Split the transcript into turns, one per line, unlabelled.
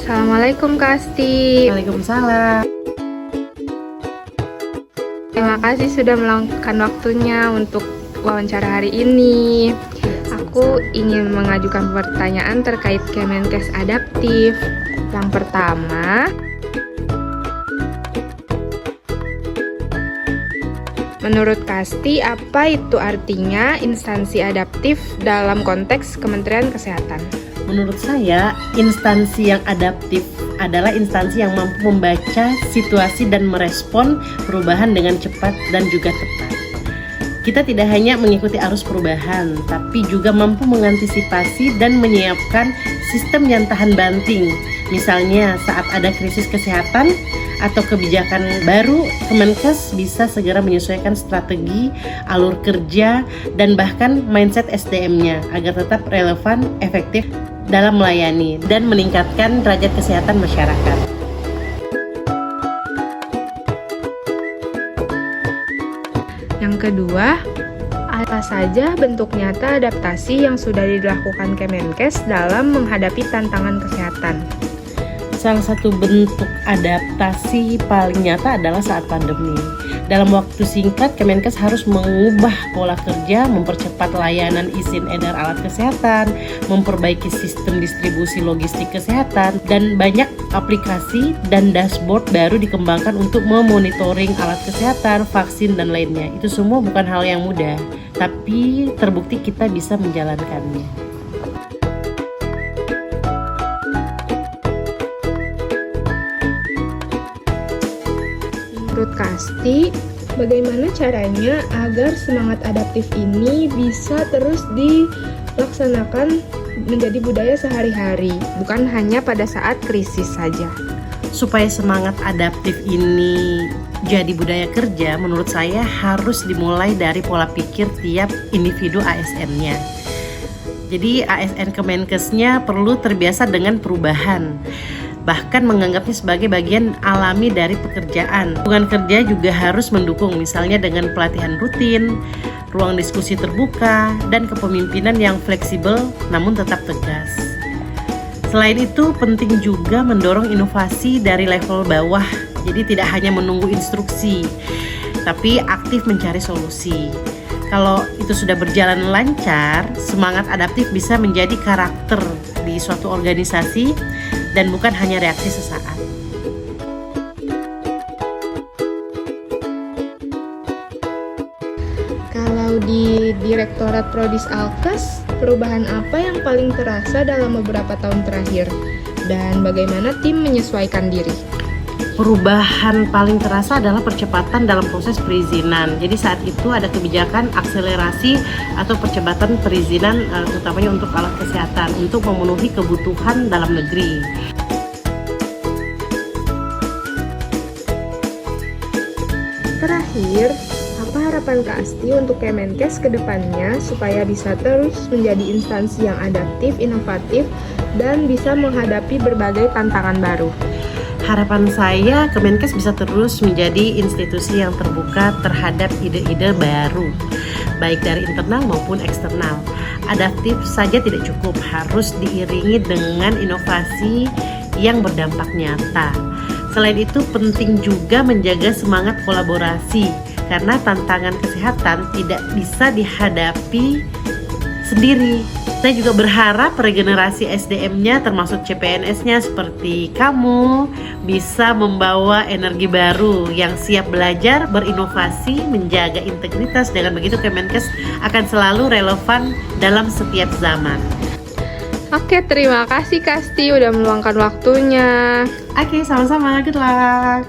Assalamualaikum Kak Asti.
Waalaikumsalam.
Terima kasih sudah meluangkan waktunya untuk wawancara hari ini. Aku ingin mengajukan pertanyaan terkait Kemenkes Adaptif. Yang pertama, menurut Kasti, apa itu artinya instansi adaptif dalam konteks Kementerian Kesehatan?
Menurut saya, instansi yang adaptif adalah instansi yang mampu membaca situasi dan merespon perubahan dengan cepat dan juga tepat. Kita tidak hanya mengikuti arus perubahan, tapi juga mampu mengantisipasi dan menyiapkan sistem yang tahan banting. Misalnya saat ada krisis kesehatan atau kebijakan baru, Kemenkes bisa segera menyesuaikan strategi, alur kerja, dan bahkan mindset SDM-nya agar tetap relevan, efektif dalam melayani dan meningkatkan derajat kesehatan masyarakat.
Yang kedua, apa saja bentuk nyata adaptasi yang sudah dilakukan Kemenkes dalam menghadapi tantangan kesehatan?
Salah satu bentuk adaptasi paling nyata adalah saat pandemi. Dalam waktu singkat, Kemenkes harus mengubah pola kerja, mempercepat layanan izin edar alat kesehatan, memperbaiki sistem distribusi logistik kesehatan, dan banyak aplikasi dan dashboard baru dikembangkan untuk memonitoring alat kesehatan, vaksin, dan lainnya. Itu semua bukan hal yang mudah, tapi terbukti kita bisa menjalankannya.
Menurut Kasti, bagaimana caranya agar semangat adaptif ini bisa terus dilaksanakan menjadi budaya sehari-hari, bukan hanya pada saat krisis saja?
Supaya semangat adaptif ini jadi budaya kerja, menurut saya harus dimulai dari pola pikir tiap individu ASN-nya. Jadi ASN Kemenkesnya perlu terbiasa dengan perubahan, bahkan menganggapnya sebagai bagian alami dari pekerjaan. Lingkungan kerja juga harus mendukung, misalnya dengan pelatihan rutin, ruang diskusi terbuka, dan kepemimpinan yang fleksibel namun tetap tegas. Selain itu, penting juga mendorong inovasi dari level bawah, jadi tidak hanya menunggu instruksi, tapi aktif mencari solusi. Kalau itu sudah berjalan lancar, semangat adaptif bisa menjadi karakter di suatu organisasi dan bukan hanya reaksi sesaat.
Kalau di Direktorat Prodis Alkes, perubahan apa yang paling terasa dalam beberapa tahun terakhir? Dan bagaimana tim menyesuaikan diri?
Perubahan paling terasa adalah percepatan dalam proses perizinan. Jadi saat itu ada kebijakan akselerasi atau percepatan perizinan, utamanya untuk alat kesehatan, untuk memenuhi kebutuhan dalam negeri.
Terakhir, apa harapan Kak Asti untuk Kemenkes ke depannya supaya bisa terus menjadi instansi yang adaptif, inovatif, dan bisa menghadapi berbagai tantangan baru?
Harapan saya Kemenkes bisa terus menjadi institusi yang terbuka terhadap ide-ide baru, baik dari internal maupun eksternal. Adaptif saja tidak cukup, harus diiringi dengan inovasi yang berdampak nyata. Selain itu, penting juga menjaga semangat kolaborasi, karena tantangan kesehatan tidak bisa dihadapi sendiri. Saya juga berharap regenerasi SDM-nya termasuk CPNS-nya seperti kamu bisa membawa energi baru yang siap belajar, berinovasi, menjaga integritas. Dengan begitu Kemenkes akan selalu relevan dalam setiap zaman.
Oke, terima kasih Kak Asti udah meluangkan waktunya.
Oke, sama-sama. Good luck.